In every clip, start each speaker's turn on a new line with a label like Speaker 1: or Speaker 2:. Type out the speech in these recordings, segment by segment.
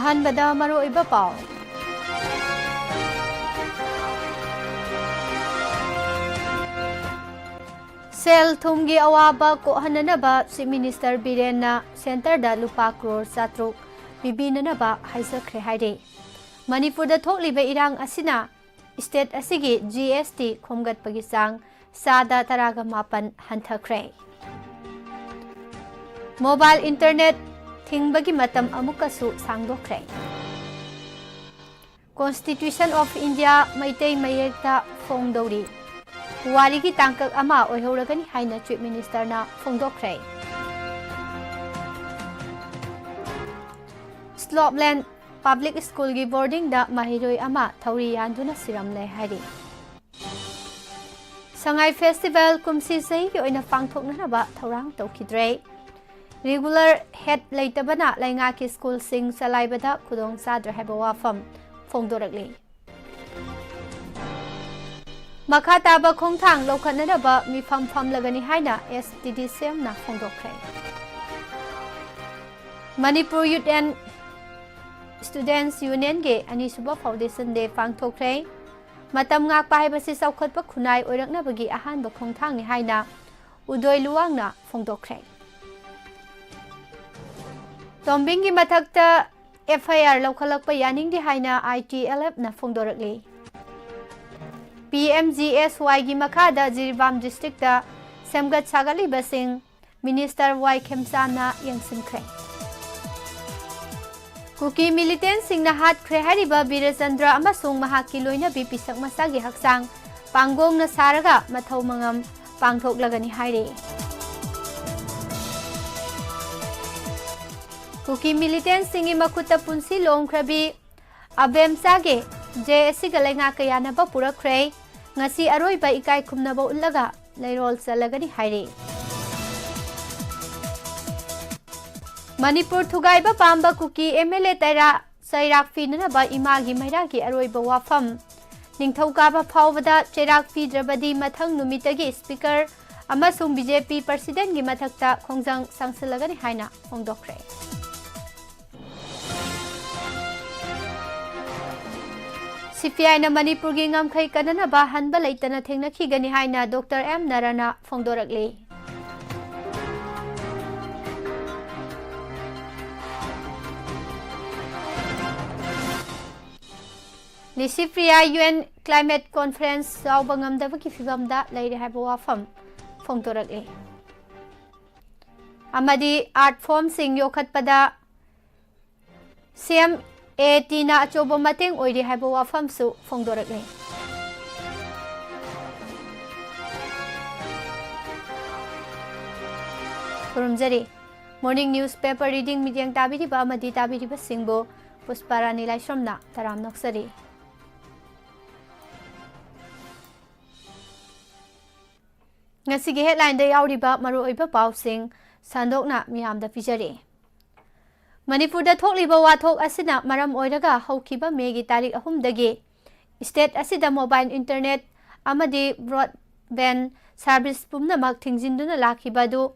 Speaker 1: ꯑꯍꯥꯟꯕꯗ ꯃꯔꯨꯑꯣꯏꯕ ꯄꯥꯎ ꯁꯦꯜ ꯊꯨꯝꯒꯤ ꯑꯋꯥꯕ ꯀꯣꯛꯍꯟꯅꯅꯕ ꯆꯤꯐ ꯃꯤꯅꯤꯁꯇꯔ ꯕꯤꯔꯦꯟꯅ ꯁꯦꯟꯇꯔꯗ ꯂꯨꯄꯥ ꯀ꯭ꯔꯣꯔ 700 ꯄꯤꯕꯤꯅꯅꯕ ꯍꯥꯏꯖꯈ꯭ꯔꯦ ꯍꯥꯏꯔꯤ꯫ ꯃꯅꯤꯄꯨꯔꯗ ꯊꯣꯛꯂꯤꯕ ꯏꯔꯥꯡ ꯑꯁꯤꯅ ꯁ꯭ꯇꯦꯠ ꯑꯁꯤꯒꯤ GST ꯈꯣꯝꯒꯠꯄꯒꯤ ꯆꯥꯡ 18% ꯍꯟꯊꯈ꯭ꯔꯦ꯫ ꯃꯣꯕꯥꯏꯜ ꯏꯟꯇꯔꯅꯦꯠ ꯊꯤꯡꯕꯒꯤ ꯃꯇꯝ ꯑꯃꯨꯛꯀꯁꯨ ꯁꯥꯡꯗꯣꯛꯈ꯭ꯔꯦ꯫ ꯀꯣꯟꯁꯇꯤꯇ꯭ꯌꯨꯁꯟ ꯑꯣꯐ ꯏꯟꯗꯤꯌꯥ ꯃꯩꯇꯩ ꯃꯌꯦꯛꯇ ꯐꯣꯡꯗꯧꯔꯤ꯫ ꯄꯨꯋꯥꯔꯤꯒꯤ ꯇꯥꯡꯀꯛ ꯑꯃ ꯑꯣꯏꯍꯧꯔꯒꯅꯤ ꯍꯥꯏꯅ ꯆꯤꯐ ꯃꯤꯅꯤꯁꯇꯔꯅ ꯐꯣꯡꯗꯣꯛꯈ꯭ꯔꯦ꯫ ꯁ꯭ꯂꯣꯞꯂꯦꯟ ꯄꯕ꯭ꯂꯤꯛ ꯁ꯭ꯀꯨꯜꯒꯤ ꯕꯣꯔꯗꯤꯡꯗ ꯃꯍꯩꯔꯣꯏ ꯑꯃ ꯊꯧꯔꯤ ꯌꯥꯟꯗꯨꯅ ꯁꯤꯔꯝꯂꯦ ꯍꯥꯏꯔꯤ꯫ ꯁꯉꯥꯏ ꯐꯦꯁꯇꯤꯚꯦꯜ ꯀꯨꯝꯁꯤ ꯆꯍꯤꯒꯤ ꯑꯣꯏꯅ ꯄꯥꯡꯊꯣꯛꯅꯅꯕ ꯊꯧꯔꯥꯡ ꯇꯧꯈꯤꯗ꯭ꯔꯦ꯫ ꯔꯤꯒꯨꯂꯔ ꯍꯦꯗ ꯂꯩꯇꯕꯅ ꯂꯩꯉꯥꯛꯀꯤ ꯁ꯭ꯀꯨꯜꯁꯤꯡ ꯆꯂꯥꯏꯕꯗ ꯈꯨꯗꯣꯡꯆꯥꯗ꯭ꯔꯦ ꯍꯥꯏꯕ ꯋꯥꯐꯝ ꯐꯣꯡꯗꯣꯔꯛꯂꯤ꯫ ꯃꯈꯥ ꯇꯥꯕ ꯈꯣꯡꯊꯥꯡ ꯂꯧꯈꯠꯅꯅꯕ ꯃꯤꯐꯝ ꯐꯝꯂꯒꯅꯤ ꯍꯥꯏꯅ STDCMꯅ ꯐꯣꯡꯗꯣꯛꯈ꯭ꯔꯦ꯫ ꯃꯅꯤꯄꯨꯔ ꯌꯨꯠ ꯑꯦꯟ ꯁ꯭ꯇꯨꯗꯦꯟꯠꯁ ꯌꯨꯅꯤꯌꯟꯒꯤ ꯑꯅꯤꯁꯨꯕ ꯐꯥꯎꯟꯗꯦꯁꯟ ꯗꯦ ꯄꯥꯡꯊꯣꯛꯈ꯭ꯔꯦ꯫ ꯃꯇꯝ ꯉꯥꯛꯄ ꯍꯥꯏꯕꯁꯤ ꯆꯥꯎꯈꯠꯄ ꯈꯨꯟꯅꯥꯏ ꯑꯣꯏꯔꯛꯅꯕꯒꯤ ꯑꯍꯥꯟꯕ ꯈꯣꯡꯊꯥꯡꯅꯤ ꯍꯥꯏꯅ ꯎꯗꯣꯏ ꯂꯨꯋꯥꯡꯅ ꯐꯣꯡꯗꯣꯛꯈ꯭ꯔꯦ꯫ ꯇꯣꯝꯕꯤꯡꯒꯤ ꯃꯊꯛꯇ FIR ꯂꯧꯈꯠꯂꯛꯄ ꯌꯥꯅꯤꯡꯗꯦ ꯍꯥꯏꯅ ITLFꯅ ꯐꯣꯡꯗꯣꯔꯛꯂꯤ꯫ PMGSYꯒꯤ ꯃꯈꯥꯗ ꯖꯤꯔꯤꯕꯥꯝ ꯗꯤꯁꯇ꯭ꯔꯤꯛꯇ ꯁꯦꯝꯒꯠ ꯁꯥꯒꯠꯂꯤꯕꯁꯤꯡ ꯃꯤꯅꯤꯁꯇꯔ Y ꯈꯦꯝꯆꯥꯟꯅ ꯌꯦꯡꯁꯤꯟꯈ꯭ꯔꯦ꯫ ꯀꯨꯀꯤ ꯃꯤꯂꯤꯇꯦꯟꯠꯁꯤꯡꯅ ꯍꯥꯠꯈ꯭ꯔꯦ ꯍꯥꯏꯔꯤꯕ ꯕꯤꯔꯦꯆꯟꯗ꯭ꯔ ꯑꯃꯁꯨꯡ ꯃꯍꯥꯛꯀꯤ ꯂꯣꯏꯅꯕꯤ ꯄꯤꯁꯛ ꯃꯆꯥꯒꯤ ꯍꯛꯆꯥꯡ ꯄꯥꯡꯒꯣꯡꯅ ꯁꯥꯔꯒ ꯃꯊꯧ ꯃꯉꯝ ꯄꯥꯡꯊꯣꯛꯂꯒꯅꯤ ꯍꯥꯏꯔꯤ꯫ ꯀꯨꯀꯤ ꯃꯤꯂꯤꯇꯦꯟꯠꯁꯤꯡꯒꯤ ꯃꯈꯨꯠꯇ ꯄꯨꯟꯁꯤ ꯂꯣꯝꯈ꯭ꯔꯕꯤ ꯑꯕꯦꯝꯆꯥꯒꯤ JSCꯒ ꯂꯩꯉꯥꯛꯀ ꯌꯥꯅꯕ ꯄꯨꯔꯛꯈ꯭ꯔꯦ꯫ ꯉꯁꯤ ꯑꯔꯣꯏꯕ ꯏꯀꯥꯏ ꯈꯨꯝꯅꯕ ꯎꯠꯂꯒ ꯂꯩꯔꯣꯜ ꯆꯠꯂꯒꯅꯤ ꯍꯥꯏꯔꯤ꯫ ꯃꯅꯤꯄꯨꯔ ꯊꯨꯒꯥꯏꯕ ꯄꯥꯝꯕ ꯀꯨꯀꯤ MLA ꯆꯩꯔꯥꯛ ꯄꯤꯅꯅꯕ ꯏꯃꯥꯒꯤ ꯃꯩꯔꯥꯒꯤ ꯑꯔꯣꯏꯕ ꯋꯥꯐꯝ ꯅꯤꯡꯊꯧꯀꯥꯕ ꯐꯥꯎꯕꯗ ꯆꯩꯔꯥꯛ ꯄꯤꯗ꯭ꯔꯕꯗꯤ ꯃꯊꯪ ꯅꯨꯃꯤꯠꯇꯒꯤ ꯁ꯭ꯄꯤꯀꯔ ꯑꯃꯁꯨꯡ BJP ꯄ꯭ꯔꯁꯤꯗꯦꯟꯠꯒꯤ ꯃꯊꯛꯇ ꯈꯣꯡꯖꯪ ꯆꯪꯁꯤꯜꯂꯒꯅꯤ ꯍꯥꯏꯅ ꯐꯣꯡꯗꯣꯛꯈ꯭ꯔꯦ꯫ CPIꯅ ꯃꯅꯤꯄꯨꯔꯒꯤ ꯉꯝꯈꯩ ꯀꯟꯅꯅꯕ ꯍꯟꯕ ꯂꯩꯇꯅ ꯊꯦꯡꯅꯈꯤꯒꯅꯤ ꯍꯥꯏꯅ doctor M. ꯅꯔꯥꯅ ꯐꯣꯡꯗꯣꯔꯛꯂꯤ꯫ ꯅꯤꯁꯤꯄ꯭ꯔꯤꯌꯥ UN climate conference ꯌꯥꯎꯕ ꯉꯝꯗꯕꯒꯤ ꯐꯤꯚꯝꯗ ꯂꯩꯔꯦ ꯍꯥꯏꯕ ꯋꯥꯐꯝ ꯐꯣꯡꯗꯣꯔꯛꯂꯤ꯫ ꯑꯃꯗꯤ ꯑꯥꯔꯠ ꯐꯣꯔꯝꯁꯤꯡ ꯌꯣꯛꯈꯠꯄꯗ CMATꯅ ꯑꯆꯧꯕ ꯃꯇꯦꯡ ꯑꯣꯏꯔꯤ ꯍꯥꯏꯕ ꯋꯥꯐꯝꯁꯨ ꯐꯣꯡꯗꯣꯔꯛꯂꯤ꯫ ꯈꯨꯔꯨꯝꯖꯔꯤ ꯃꯣꯔꯅꯤꯡ ꯅ꯭ꯌꯨꯁ ꯄꯦꯄꯔ ꯔꯤꯗꯤꯡ ꯃꯤꯠꯌꯦꯡ ꯇꯥꯕꯤꯔꯤꯕ ꯑꯃꯗꯤ ꯇꯥꯕꯤꯔꯤꯕꯁꯤꯡꯕꯨ ꯄꯨꯁꯄꯥꯔꯥꯅꯤ ꯂꯥꯏꯁ꯭ꯔꯝꯅ ꯇꯔꯥꯝ ꯅꯣꯛꯆꯔꯤ꯫ ꯉꯁꯤꯒꯤ ꯍꯦꯗꯂꯥꯏꯟꯗ ꯌꯥꯎꯔꯤꯕ ꯃꯔꯨꯑꯣꯏꯕ ꯄꯥꯎꯁꯤꯡ ꯁꯟꯗꯣꯛꯅ ꯃꯤꯌꯥꯝꯗ ꯄꯤꯖꯔꯤ꯫ ꯃꯅꯤꯄꯨꯔꯗ ꯊꯣꯛꯂꯤꯕ ꯋꯥꯊꯣꯛ ꯑꯁꯤꯅ ꯃꯔꯝ ꯑꯣꯏꯔꯒ ꯍꯧꯈꯤꯕ ꯃꯦꯒꯤ ꯇꯥꯔꯤꯛ 6ꯗꯒꯤ ꯁ꯭ꯇꯦꯠ ꯑꯁꯤꯗ ꯃꯣꯕꯥꯏꯜ ꯏꯟꯇꯔꯅꯦꯠ ꯑꯃꯗꯤ ꯕ꯭ꯔꯣꯗꯕꯦꯟꯗ ꯁꯔꯚꯤꯁ ꯄꯨꯝꯅꯃꯛ ꯊꯤꯡꯖꯤꯟꯗꯨꯅ ꯂꯥꯛꯈꯤꯕ ꯑꯗꯨ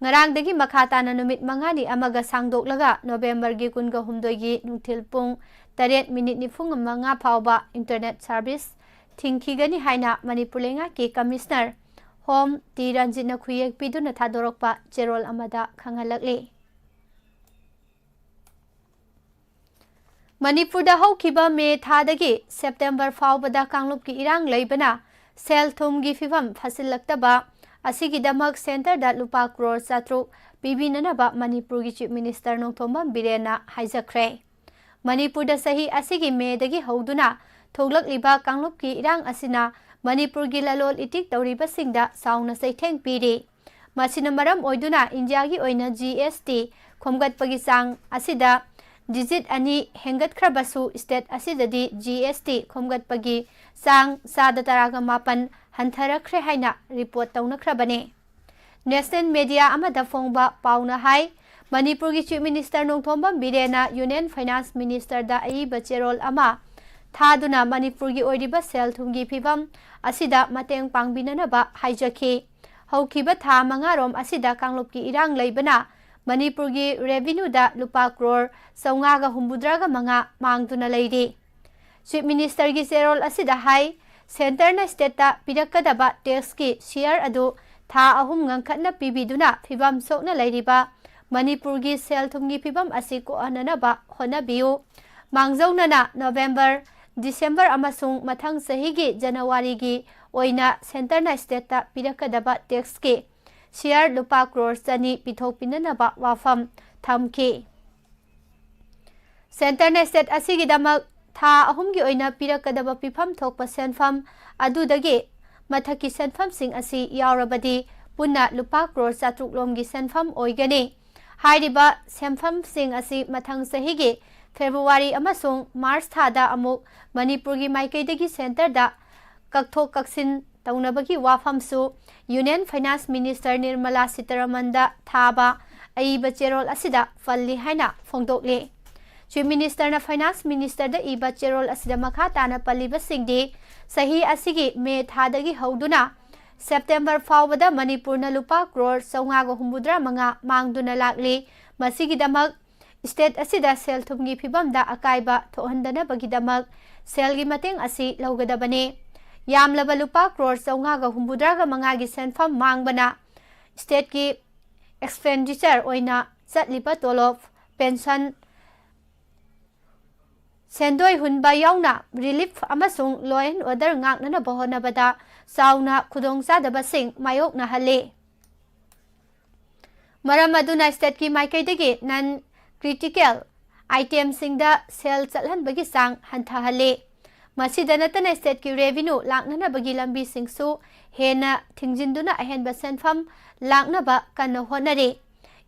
Speaker 1: ꯉꯔꯥꯡꯗꯒꯤ ꯃꯈꯥ ꯇꯥꯅ ꯅꯨꯃꯤꯠ 5ꯅꯤ ꯑꯃꯒ ꯁꯥꯡꯗꯣꯛꯂꯒ ꯅꯣꯚꯦꯝꯕꯔꯒꯤ 12ꯒꯤ ꯅꯨꯡꯊꯤꯜ ꯄꯨꯡ 8:45 ꯐꯥꯎꯕ ꯏꯟꯇꯔꯅꯦꯠ ꯁꯔꯚꯤꯁ ꯊꯤꯡꯈꯤꯒꯅꯤ ꯍꯥꯏꯅ ꯃꯅꯤꯄꯨꯔ ꯂꯩꯉꯥꯛꯀꯤ ꯀꯃꯤꯁꯅꯔ ꯍꯣꯝ ꯇꯤ ꯔꯟꯖꯤꯠꯅ ꯈꯨꯌꯦꯛ ꯄꯤꯗꯨꯅ ꯊꯥꯗꯣꯔꯛꯄ ꯆꯦꯔꯣꯜ ꯑꯃꯗ ꯈꯪꯍꯜꯂꯛꯂꯤ꯫ ꯃꯅꯤꯄꯨꯔꯗ ꯍꯧꯈꯤꯕ ꯃꯦ ꯊꯥꯗꯒꯤ ꯁꯦꯞꯇꯦꯝꯕꯔ ꯐꯥꯎꯕꯗ ꯀꯥꯡꯂꯨꯞꯀꯤ ꯏꯔꯥꯡ ꯂꯩꯕꯅ ꯁꯦꯜ ꯊꯨꯝꯒꯤ ꯐꯤꯚꯝ ꯐꯠꯁꯤꯜꯂꯛꯇꯕ ꯑꯁꯤꯒꯤꯗꯃꯛ ꯁꯦꯟꯇꯔꯗ ꯂꯨꯄꯥ ꯀ꯭ꯔꯣꯔ 700 ꯄꯤꯕꯤꯅꯅꯕ ꯃꯅꯤꯄꯨꯔꯒꯤ ꯆꯤꯐ ꯃꯤꯅꯤꯁꯇꯔ ꯅꯣꯡꯊꯣꯝꯕꯝ ꯕꯤꯔꯦꯟꯅ ꯍꯥꯏꯖꯈ꯭ꯔꯦ꯫ ꯃꯅꯤꯄꯨꯔꯗ ꯆꯍꯤ ꯑꯁꯤꯒꯤ ꯃꯦꯗꯒꯤ ꯍꯧꯗꯨꯅ ꯊꯣꯛꯂꯛꯂꯤꯕ ꯀꯥꯡꯂꯨꯞꯀꯤ ꯏꯔꯥꯡ ꯑꯁꯤꯅ ꯃꯅꯤꯄꯨꯔꯒꯤ ꯂꯂꯣꯟ ꯏꯇꯤꯛ ꯇꯧꯔꯤꯕꯁꯤꯡꯗ ꯆꯥꯎꯅ ꯆꯩꯊꯦꯡ ꯄꯤꯔꯤ꯫ ꯃꯁꯤꯅ ꯃꯔꯝ ꯑꯣꯏꯗꯨꯅ ꯏꯟꯗꯤꯌꯥꯒꯤ ꯑꯣꯏꯅ GST ꯈꯣꯝꯒꯠꯄꯒꯤ ꯆꯥꯡ ꯑꯁꯤꯗ ꯗꯤꯖꯤꯠ 2 ꯍꯦꯟꯒꯠꯈ꯭ꯔꯕꯁꯨ ꯁ꯭ꯇꯦꯠ ꯑꯁꯤꯗꯗꯤ GST ꯈꯣꯝꯒꯠꯄꯒꯤ ꯆꯥꯡ 18% ꯍꯟꯊꯔꯛꯈ꯭ꯔꯦ ꯍꯥꯏꯅ ꯔꯤꯄꯣꯔꯠ ꯇꯧꯅꯈ꯭ꯔꯕꯅꯤ꯫ ꯅꯦꯁꯅꯦꯜ ꯃꯤꯗꯤꯌꯥ ꯑꯃꯗ ꯐꯣꯡꯕ ꯄꯥꯎꯅ ꯍꯥꯏ ꯃꯅꯤꯄꯨꯔꯒꯤ ꯆꯤꯐ ꯃꯤꯅꯤꯁꯇꯔ ꯅꯣꯡꯊꯣꯝꯕꯝ ꯕꯤꯔꯦꯟꯅ ꯌꯨꯅꯤꯌꯟ ꯐꯥꯏꯅꯥꯟꯁ ꯃꯤꯅꯤꯁꯇꯔꯗ ꯑꯏꯕ ꯆꯦꯔꯣꯜ ꯑꯃ ꯊꯥꯗꯨꯅ ꯃꯅꯤꯄꯨꯔꯒꯤ ꯑꯣꯏꯔꯤꯕ ꯁꯦꯜ ꯊꯨꯝꯒꯤ ꯐꯤꯚꯝ ꯑꯁꯤꯗ ꯃꯇꯦꯡ ꯄꯥꯡꯕꯤꯅꯅꯕ ꯍꯥꯏꯖꯈꯤ꯫ ꯍꯧꯈꯤꯕ ꯊꯥ 5ꯔꯣꯝ ꯑꯁꯤꯗ ꯀꯥꯡꯂꯨꯞꯀꯤ ꯏꯔꯥꯡ ꯂꯩꯕꯅ Manipurgi revenue da lupa crore 585 mangduna leiri. Chief Minister gi serol asida hai center na state ta pirakadaba tax ki share adu tha ahum ngangkhatna pibiduna phibam sokna leiriba Manipurgi sel thumgi phibam asi ko ananaba honabiu. Mangjaunana November December amasung mathang sahi gi January gi oina center na state ta pirakadaba tax ki share lupa crore chani pithok pinanaba wafam thamki. Center na state asigi damak tha ahumgi oina pirakadaba pifam thokpa senfam adudagi mathaki senfam sing asi yaurabadi punna lupa crore chatruk lomgi senfam oigani. Hairiba senfam sing asi mathang sahigi February amasung March thada amuk Manipurgi maikaidagi center da kakthok kaksin taunabagi wafamsu Union Finance Minister Nirmala Sitharaman da thaba aiba cherol asida falli haina phongdokle. Chief Minister na Finance Minister da iba cherol asida makha tana palliba singdi sahi asigi me thadagi hauduna September fawbada Manipur na lupa crore 585 mangduna lakli masigidamak state asida sel thumgi phibamda akaiba thohandana bagidamak selgi mateng asi laugadabane. Yamlaba lupa crore 585 gi senfam mangbana state ki expenditure oina chatlipa tolof pension sendoi hunba yauna relief amasung law and order ngaknana bahonabada sauna khudong sadaba sing mayok na hale. Maram aduna state ki maikaidagi nan critical item singda sel chalhan bagi sang hantha hale. Masida natana state ki revenue laknana bagi lambi singsu hena thingjinduna ahenba senfam laknaba kanna honare.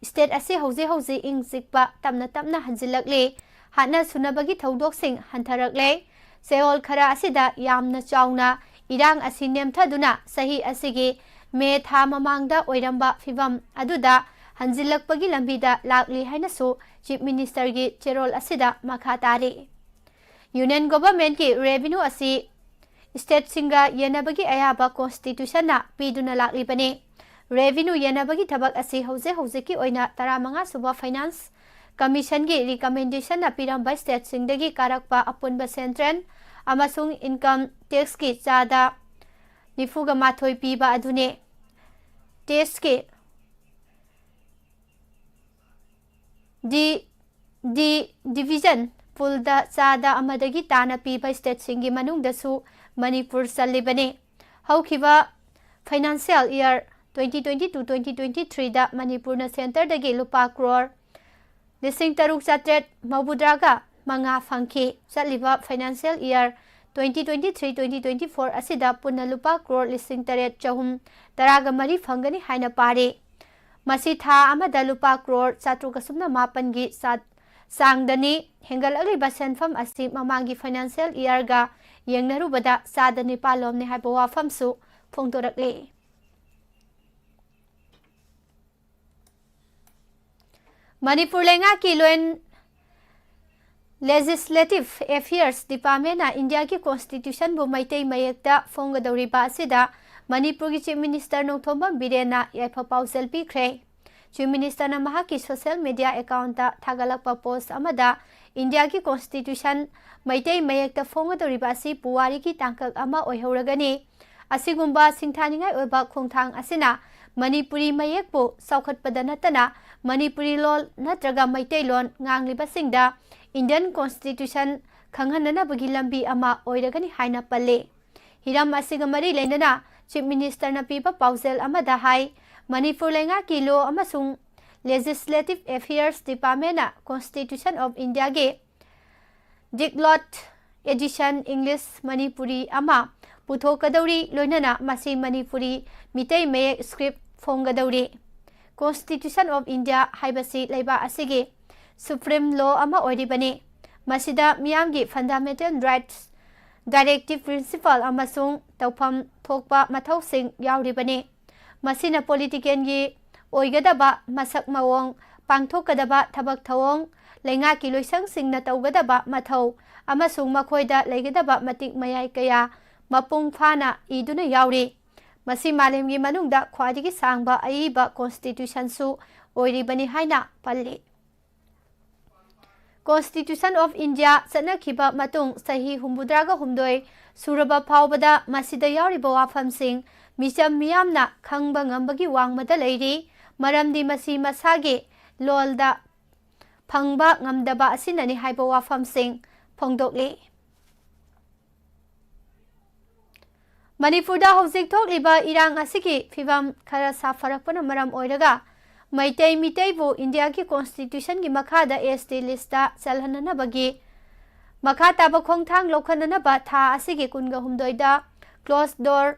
Speaker 1: State ase hauze ing sikpa tamna hanjilakle hana sunabagi thaudok sing hantarakle. Seol khara asida yamna chauna irang asi nemthaduna sahi asigi me tha mamangda oiramba fibam aduda hanjilakpagi lambida lakli hainasu Chief Minister gi cherol asida makha tari. Union government ki revenue asi state singa yenabagi ayaba constitution na piduna lakli bane. Revenue yenabagi thabak asi hauze ki oina 15 suba finance commission gi recommendation na piramba state singdagi karakpa apunba central amasung income tax ki chada nifuga mathoi piba adune tax ki division pulda chada amadagi tana piba state singi manungdasu Manipur salibane. Haukiba financial year 2022-2023 da Manipur na center dagi lupa crore 6,700 manga fangki satliba financial year 2023-2024 asida punna lupa crore 8,300 fangani haina pare. Masi tha amada lupa crore 7,8 gi sangdani hengal agriba senfam asi mamangi financial year ga yengnarubada sadani palomni haiba wafamsu phongdorakle. Manipur lenga ki loen Legislative Affairs Department na India ki Constitution bu maitai mayekta phonggadawriba asida Manipur ki Chief Minister Nongthombam Birena yaifa pausel pikre. Chief Minister na mahaki social media account ta thagalakpa post amada India ki Constitution maitai mayekta phonggadawriba asi puwari ki tangkak ama oihoragani asigumba singthaningai oiba khongthang asina Manipuri mayekpu saukhatpada natana Manipuri lol natraga maitai lon ngangliba singda Indian Constitution khanghanana bagi lambi ama oiragani haina palle. Hiram asiga mari leinana Chief Minister na pipa pausel amada hai Manipur lenga ki law amasung Legislative Affairs Department na Constitution of India ge Diglot Edition English Manipuri ama puthokadawri loinana masi Manipuri mitai mayek script phonggadawri. Constitution of India haibasi leiba asigi Supreme Law ama oiribane. Masida miyamgi Fundamental Rights Directive Principle amasung tawpham thokpa mathausing yauribane. Masina politician gi oigadaba masak mawong pangthokadaba thabak thawong lenga ki loisang singna tawgadaba mathau amasung makhoida leigadaba matik mayai kaya mapung phana iduna yauri. Masi malemgi manungda khwadigi sangba aiba constitution su ओइरिबनि हाइना पल्ली। Constitution of India चनखिबा मतुंग सही हुम्बुद्रागा हुम्दोय सुरबा फावबदा मसिदा यावरिबा वाफमसिंग Mitcham मियामना खंगबा ngambagi wangmada leiri maramdi masi masage lolda phangba ngamdaba asinani haiba wafamsing phongdokli। Manipurda hojik thokliba irang asigi fivam khara safarakpana maram oiraga Maitai Mitai bu India ki Constitution ki makhada ST lista chalhanana bagi makha taba khongthang lokhanana ba tha asigi kunga humdoida closed door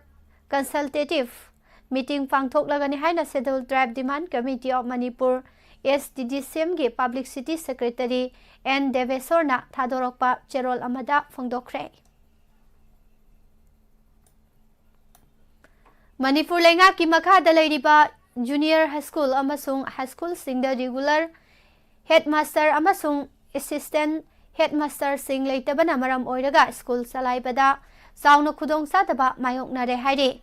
Speaker 1: consultative meeting pangthok lagani haina Scheduled Tribe Demand Committee of Manipur SDDCM ki Publicity Secretary N Devesorna thadorokpa cherol amada phongdokre। Manipur lenga ki makhada leiriba Junior High School amasung High School singda regular headmaster amasung assistant headmaster sing leitabana maram oiraga school salaibada sauna khudong sadaba mayoknare haire।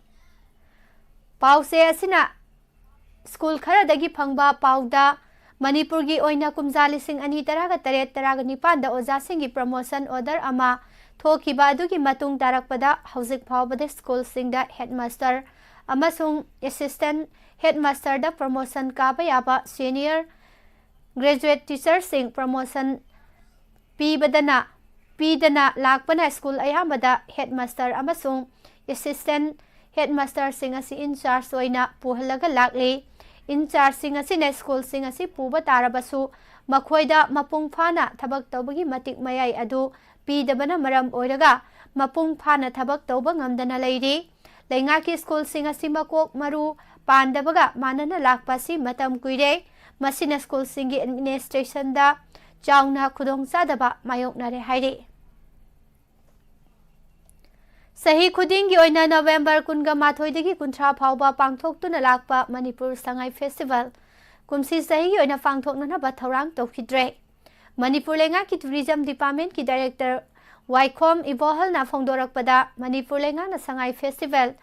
Speaker 1: Pause asina school kharadagi phangba pauda Manipur gi oina kumja lising ani taraga taret taraga nipan da oja singi promotion order ama thokiba adugi matung tarakpada hojik phawbada school singda headmaster amasung assistant headmaster da promotion kaba yaba senior graduate teacher sing promotion pidana lakpana school ayambada headmaster amasung assistant headmaster sing asi in charge oina puhalaga lakli in charge sing asi na school sing asi puba tarabasu makhoida mapung phana thabak tawbagi matik mayai adu pidabana maram oiraga mapung phana thabak tawba ngamdana leiri lenga ki school sing asi makok maru Pandabaga manana lakpasi matam kuire masina school singi administration da chauna khudong sadaba mayoknare haire। Sahi khudingi oina November kunga mathoidagi kunthra phawba pangthoktuna lakpa Manipur Sangai Festival kumsi sahi oina pangthoknana ba thorang tokhidre। Manipur lenga ki tourism department ki director Waikhom Ibohal na phongdorakpada Manipur lenga na Sangai Festival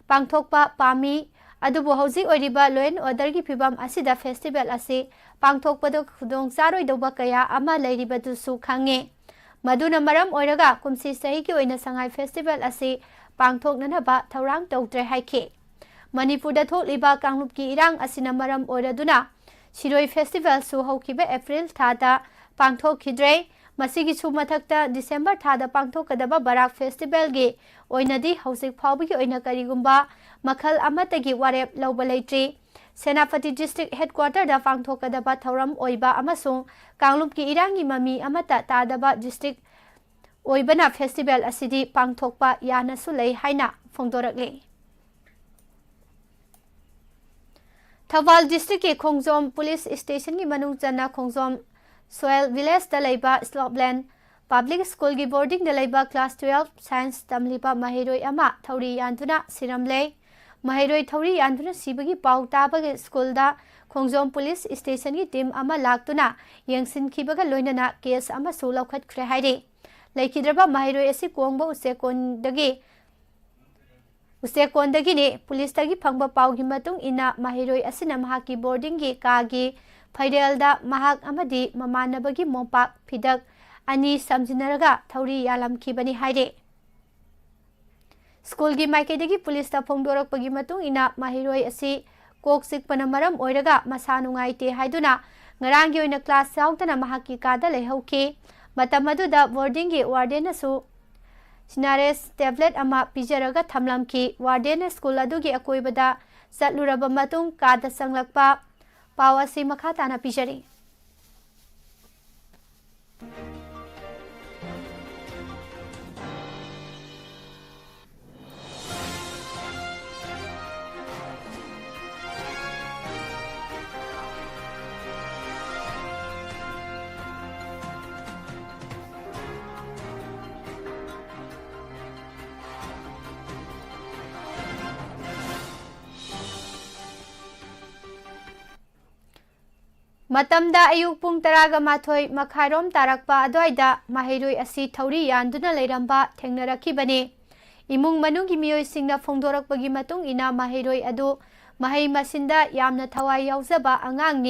Speaker 1: pangthokpa pami adubu hojik oiriba law and order ki phibam asida festival asi pangthokpado khudong charoi doba kaya ama leiriba dusu khange maduna maram oiraga kumsi sahi ki oina Sangai Festival asi pangthoknana ba thorang tawtre haike। Manipur da thokliba kanglup ki irang asina maram oiraduna Shiroi Festival su haukiba April thada pangthokidre masigi chu mathakta December thada pangthokadaba Barak Festival gi oinadi hojik phawbagi oina karigumba makhal amatagi warep lawba leitri Senapati District Headquarter da pangthokadaba thoram oiba amasung kanglup ki irangi mami amata tadaba district oibana festival asidi pangthokpa yana su lei haina phongdorakle। Thawal District ki Khongjom Police Station ki manung channa Khongjom Soil Village da leiba Slopland Public School ki boarding da leiba class 12 science tamlipa mahiroi ama thauri yantuna siramle mahiroi thauri yantuna sibagi pau tabagi school da Khongjom Police Station ki team ama laktuna yengsin khibaga loinana case ama su laukhat khre haire leikidraba mahiroi asi kongba usekondagi ne police tagi phangba pau gi matung ina mahiroi asina mahaki boarding gi ka gi Faidel da mahak amadi mamanabagi mopak phidak ani samjinaraga thauri yalam khibani haire। School gi maikaidagi police ta phongdorakpagi matung ina mahiroi asi kok sikpana maram oiraga masa nungaite haiduna ngarangi oina class yautana mahaki kada lehauki matam aduda boarding gi warden asu Sinares tablet ama pijaraga thamlamki warden school adugi akoibada chatluraba matung kada sanglakpa pawasi makhatana pijari। Matamda ayuk pung taraga mathoi makhairom tarakpa adwaida mahiroi asi thauri yanduna leiramba thengnarakibani imung manungi miyoi singna phongdorakpagi matung ina mahiroi adu mahai masinda yamna thawai yauzaba angang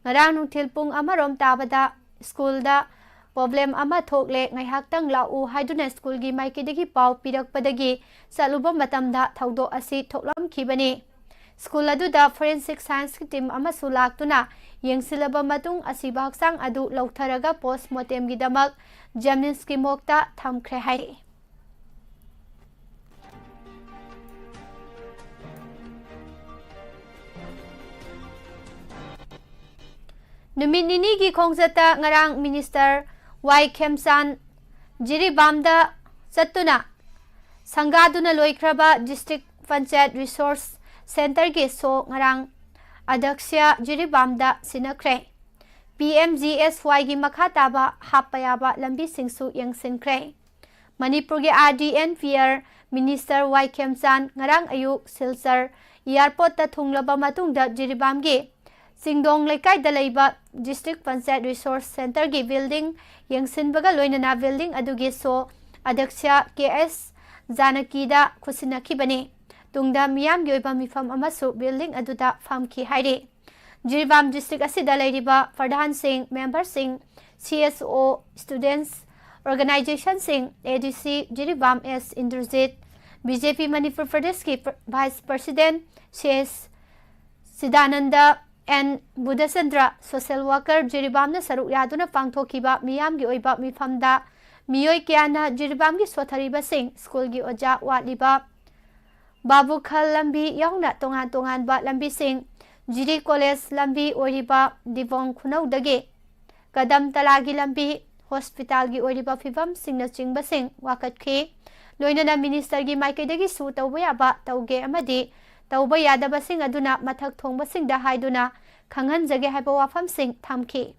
Speaker 1: ngarang nungthil pung amarom tabada school da problem ama thokle ngaihaktang lau haiduna school gi maikidagi pau pirakpadagi saluba matamda thaudo asi thoklam khibani school aduda forensic science team ama sulaktuna yengsilaba matung asiba haksang adu lautharaga postmortem gi damak Jamninski mokta thamkhre hai numit nini gi khongjata ngarang minister Y Khemsan Jiribamda Satuna Sangaduna Loikraba District Panchayat Resource Center gi so ngarang Adaksya Jiribamda Sinakre PMGSY gi makha taba hapayaba lambi singsu yangsinkre Manipur gi RDNPR Minister Y Khemsan ngarang ayuk Silsar airport ta thunglaba matungda Jiribam gi Singdong Laikai Dalaiba District Panchayat Resource Center gi building yangsinbaga loinana building adugi so Adaksya KS Janakida Kusinakibani Tungda miyam gi oiba mifam amasu building aduda famki haire Jiribam district asida lairiba Pradhan Singh member Singh CSO students organization Singh ADC Jiribam S Indrajit BJP Manipur Pradesh ki vice president CS Sidananda and Buddhasandra social worker Jiribam na saruk yaduna pangthokiba miyam gi oiba mifamda miyoi kyana Jiribam gi sothariba Singh school gi oja watliba Babu Khal lambi yauna tongan ba lambi Singh Jiri College lambi oiriba Divong Khunau dage Kadam Talagi lambi hospital gi oiriba fibam singna chingba Singh wakatke loinana minister gi maikedagi su tawba yaba tawge amadi tawba yadaba Singh aduna mathak thongba Singh da haiduna khanghan jage haiba wafam Singh thamki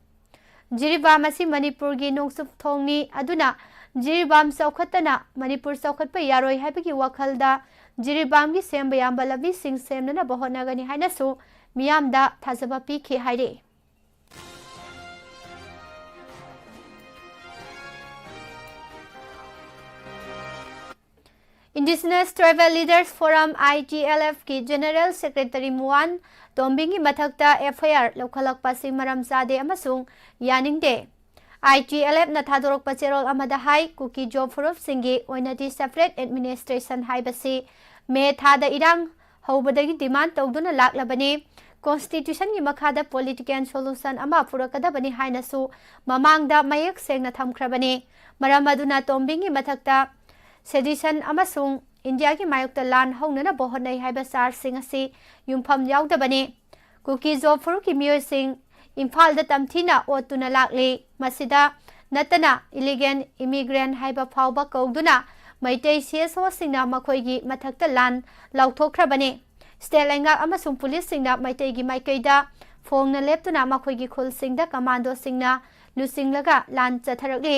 Speaker 1: Jiribam asi Manipur gi nongsup thongni aduna Jiribam saukhatana Manipur saukhatpa yaroi haibagi wakhalda Jiribam gi semba yamba labi Singh semnana bahonagani hainasu miyamda thazaba pikhi haire Indigenous Tribal Leaders Forum ITLF ki General Secretary Muan Tombingi mathakta FIR lokhalakpa sing maram sade amasung yaningde ITLF na thadorokpa cherol amada hai kuki job furup singi oinati separate administration haibasi me thada irang hobadagi demand tawduna laklabani Constitution gi makhada political solution ama purakadabani hainasu mamangda mayak sengna thamkhrabani maramaduna Tombingi mathakta sedition amasung India ki mayokta lan hongnana bohonai haiba sar sing asi yumpham yaudabani kuki job furu ki miyoi sing Imphal da tamthina otuna lakli masida natana illegal immigrant haiba phawba kauduna maitei CSO singna makhoi gi mathakta lan lauthokhrabani state lenga amasung police singna maitei gi maikeida phongna leptuna makhoi gi khul singda commando singna lusinglaga lan chatharakli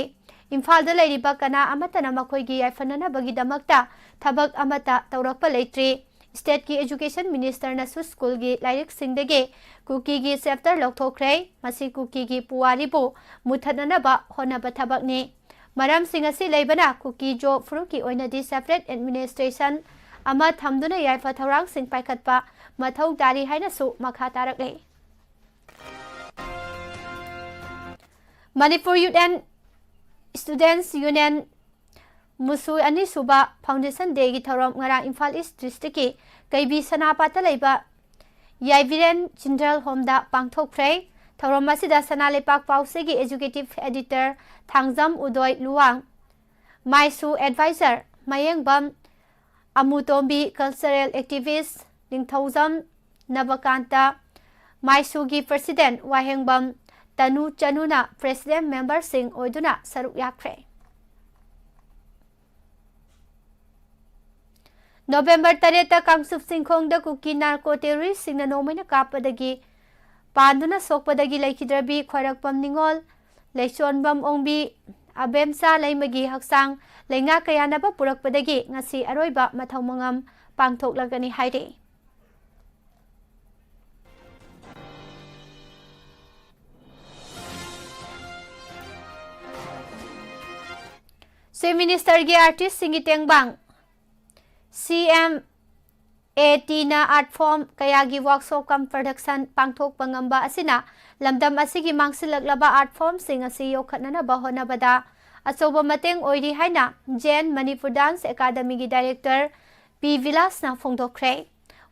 Speaker 1: Imphal da leiriba kana amatana makhoi gi yaifanana bagi damakta thabak amata tawrakpa leitri State ki Education Minister na su school gi lairik singdege kuki gi chapter lokthokre masi kuki gi puwari bu muthanana ba honaba thabak ni maram singasi leibana kuki jo fruki oina di separate administration ama thamduna yaifa thorang sing paikhatpa mathau tari haina su makha tarakle Manipur Youth and Students Union Musu ani suba Foundation Day gi thorom ngara Imphal East District ki Kaibi Sanapata leiba Yaiviren Chindral Home da pangthokphrei thorom masida Sanalepak Pause gi Executive Editor Thangjam Udoi Luwang Maisu Advisor Mayengbam Amutombi Cultural Activist Ningthaujam Nabakanta Maisu gi President Wahengbam Tanu Chanuna President Member Singh oiduna saruk yakre November 3 Kangsup Singkhong da kuki narco terrorist singna nomaina kapadagi panduna sokpadagi laikhidrabi khoirakpam ningol leichonbam ongbi abemsa leimagi haksang lenga kayanaba purakpadagi ngasi aroiba mathaumangam pangthoklagani haire State Minister gi artist singi tengbang CM AT na art form kayagi workshop kam production pangthokpa ngamba asina lamdam asigi mangsilaklaba art form sing asi yokhatnanaba honabada achoba mateng oiri haina Jain Manipur Dance Academy gi director P Vilas na phongdokre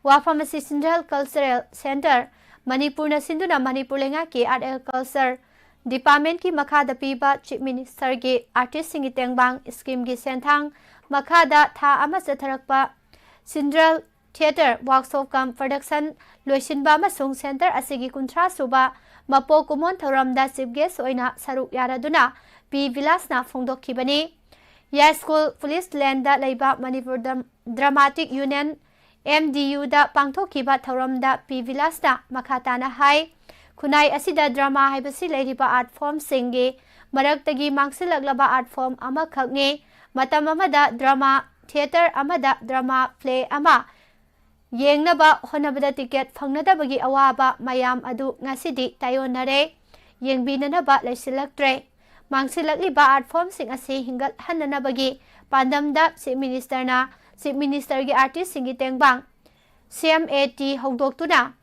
Speaker 1: wafam asi Central Cultural Center Manipur na sinduna Manipur lenga ki art and culture department ki makhada piba chief minister gi artist singi tengbang scheme gi senthang makhada tha ama chatharakpa Central Theatre workshop kam production loisinba amasung center asigi kunthra suba mapo kumon thoramda chief guest oina saruk yaraduna P Vilas na phongdokhibani ya school police land da leiba Manipur Dramatic Union MDU da pangthokhiba thoramda P Vilas na makhata na hai khunai asida drama haibasi leiriba art form singi maraktagi mangsilaklaba art form ama khakni matam amada drama theater amada drama play ama yengnaba honabada ticket phangnadabagi awaba mayam adu ngasidi tayonare yengbinanaba leisilaktre mangsilakliba art form sing asi hingal hananabagi pandamda chief minister gi artist singi tengbang CMAT hongdoktuna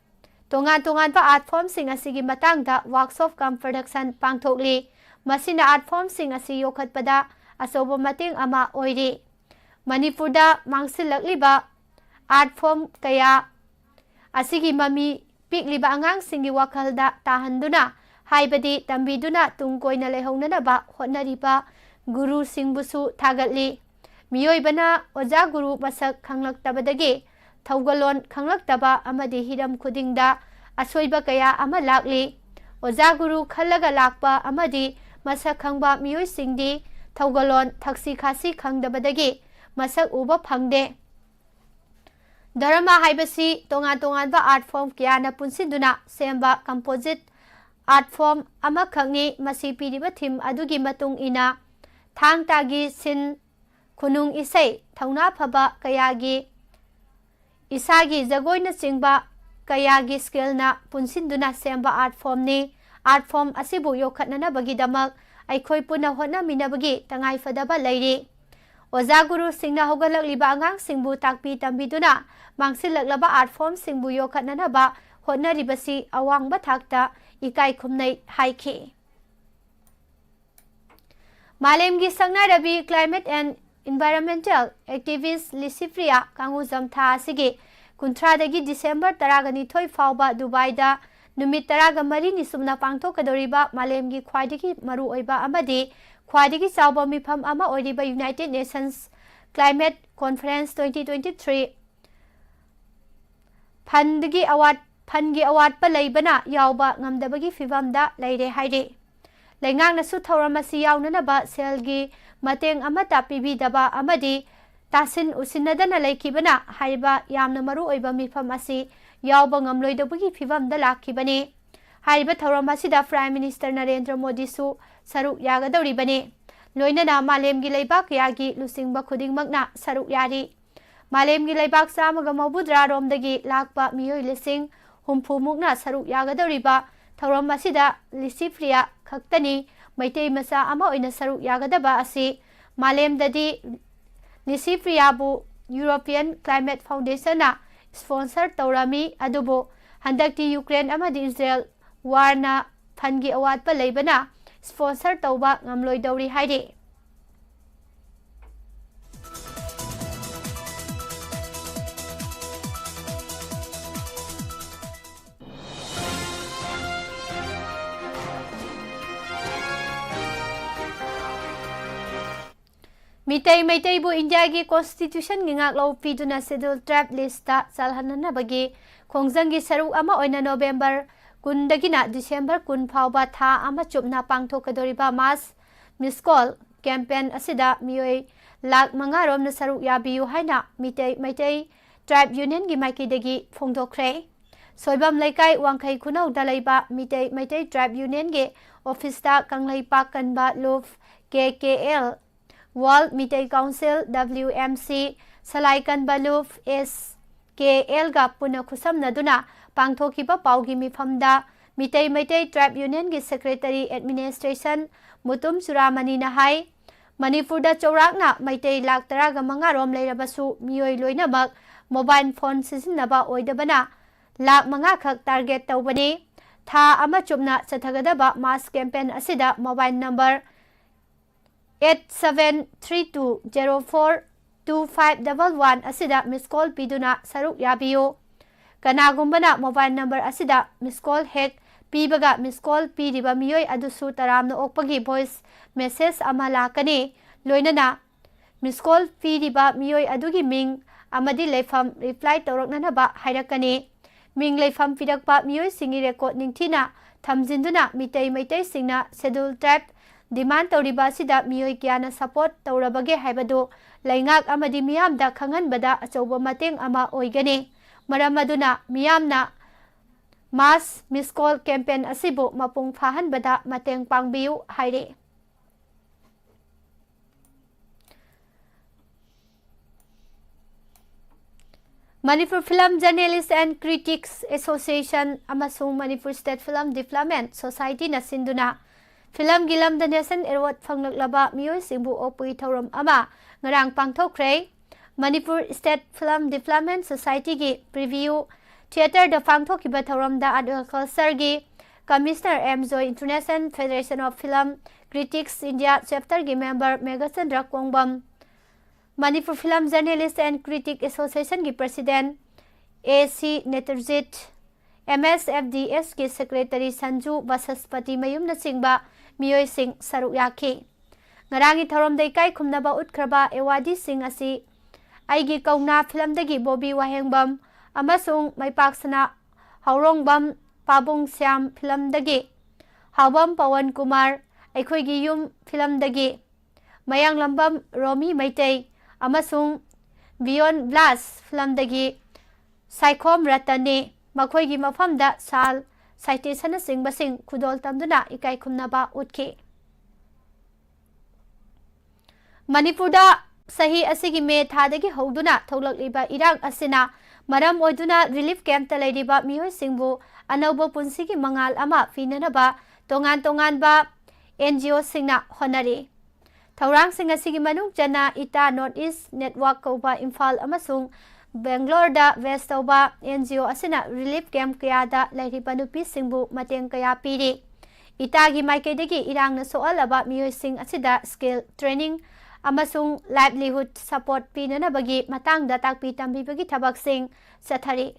Speaker 1: tongan pa art form sing asigi matangda workshop kam production pangthokli masina art form sing asi yokhatpada asobo mating ama oiri Manipurda mangsilakliba art form kaya asigi mami pikliba angang singi wakalda tahanduna haibadi tambiduna tungkoina lehongnanaba hotnariba guru singbusu thagatli miyoibana oja guru masak khanglaktabadagi thaugalon khanglaktaba amadi hiram khudingda asoiba kaya ama lakli oja guru khallaga lakpa amadi masak khangba miyoi singdi thaugalon thaksi khasi khangdabadagi masak uba phangde Dharma haibasi tongan ba art form kiyana punsinduna semba composite art form ama khangni masi piriba thim adugi matung ina thangtagi sin khunung isai thauna phaba kayagi isagi jagoina chingba kayagi skill na punsinduna semba art form ni art form asibu yokhatnana bagi damak aikhoi puna hona minabagi tangai fadaba lairi Oja guru singna hogalakliba angang singbu takpi tambiduna mangsilaklaba art form singbu yokhatnanaba hotnaribasi awangba thakta ikai khumnai haiki Malemgi sangnarabi climate and environmental activist Lisifria kangu jamtha asigi kunthradagi December 12 fauba Dubai da numit 13 ni sumna pangthokadoriba malemgi khwaidagi maru oiba amadi khwadigi chawba mifam ama oiriba United Nations Climate Conference 2023 phangi award pa leibana yawba ngamdabagi fivamda leire haire lengang nasu thoramasi yawnanaba selgi mateng amata pibidaba amadi tasin usinadana leikibana haiba yamna maru oiba mifam asi yawba ngamloidabagi fivamda lakhibani haiba thoramasida Prime Minister Narendra Modi su saruk yagadoribane loinana malemgi leibak yagi lusingba khudingmakna saruk yari malemgi leibak samaga mabudra romdagi lakpa miyoi lising humphumukna saruk yagadoriba thoramasida Lisifria khaktani maitei masa ama oina saruk yagadaba asi malemdadi Lisifria bu European Climate Foundation na sponsor taurami adubo handakti Ukraine amadi Israel warna phangi award pa leibana sponsor tauba ngamloi dawri haide Mitay bu India gi constitution gi ngaklo piduna schedule trap list ta salhanana bagi khongjang gi saruk ama oina November kundagina December kun phauba tha ama chupna pangthokadoriba mass miscall campaign asida miyoi lakh manga romna saruk yabiyu haina mitay tribe union gi maikidagi phongdokre soibam laikai wangkhai khunau dalaiba mitay tribe union ge office ta kanglai pak kanba love KKL World Mitay Council WMC Salaikan Baluf SKL ga puna khusam naduna pangthokiba paugi mifamda Mitay Tribe Union gi Secretary Administration Mutum Suramani na hai Manipur da chaurakna Mitay lakh 15 rom leirabasu miyoi loinamak mobile phone सिजिन्नबा ओइदबना लाख 5 खक target तौबनी था अमा चुपना चथगदबा mass campaign असिदा mobile number 8732042511 असिदा मिस कॉल पीदुना सरुक याबियो कनागुंबना मोबाइल नंबर असिदा मिस कॉल हेक पीबगा मिस कॉल पीरिबा मियोय अदुसु तरामना ओकपगी वॉइस मेसेज अमा लाकने लोइनना मिस कॉल पीरिबा मियोय अदुगी मिंग अमदी लेफम रिप्लाई तौरकननबा हाइरकने मिंग लेफम पिरकपा मियोय सिंगी रेकॉर्ड निंगथिना थमजिंदुना Meetei Meitei सिंगना schedule tribe demand तौरिबा सिदा मियोय क्याना सपोर्ट तौरबगे हाइबदो लैंगाक अमदी मियामदा खंगनबदा अचौबा मतेंग अमा ओइगने मरम अदुना मियामना मास मिस कॉल कैंपेन असिबु मपुंग फाहनबदा मतेंग पांगबियु हाइरे Manipur Film Journalists and Critics Association amasung Manipur State Film Development Society na sinduna Film Gilam the Nation Award phanglaba miyoy singbu opui thoram ama ngarang pangthokre Manipur State Film Development Society gi preview theater da pangthokiba thoram da agriculture gi Commissioner Mzo International Federation of Film Critics India chapter gi member Megachandra Kongbam Manipur Film Journalists and Critics Association की President A.C. Netarjit, MSFDS की Secretary Sanju Basaspati Mayum na singba Miyoy Singh Saruk Yaki. Ngarangi thorom daikai khumnaba utkraba ewadi Singh asi aigi kauna film dagi Bobby Wahengbam amasung maipaksana Haurongbam Pabung Siam film dagi Hawam Pawan Kumar aikhoi gi yum film dagi Mayang Lambam Romi Maitei amasung Beyond Blast film dagi Saikom Ratane makhoi gi mafam da sal citation na sing basing khudol tamduna ikai khumnaba utke Manipur da sahi asigi me thadagi hoduna tholakliba irang asina maram oiduna relief camp ta leidiba mihoy singbu anauba punsigi mangal ama finanaba tongan ba NGO singna honari Taurang sing asigi manung jana ita North East Network kauba Imphal amasung Bangalore da West kauba NGO asina relief camp kaya da lairiba nupi singbu mateng kaya piri ita gi maikedegi irang na soalaba miyoy sing asida skill training amasung livelihood support pinana bagi matang da takpi tambi bagi thabak sing sathari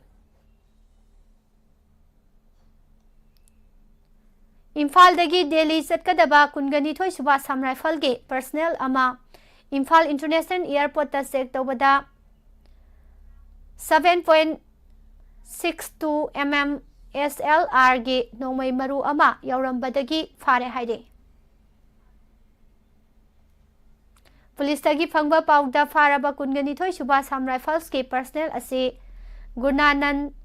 Speaker 1: Imphal dagi Delhi chatkadaba kungani thoi suba sam rifle ge personnel ama Imphal International Airport ta check tawbada 7.62 mm SLR ge nomai maru ama yaurambadagi fare haide Police tagi phangba pauda faraba kungani thoi suba sam rifles ke personnel ase Gunanan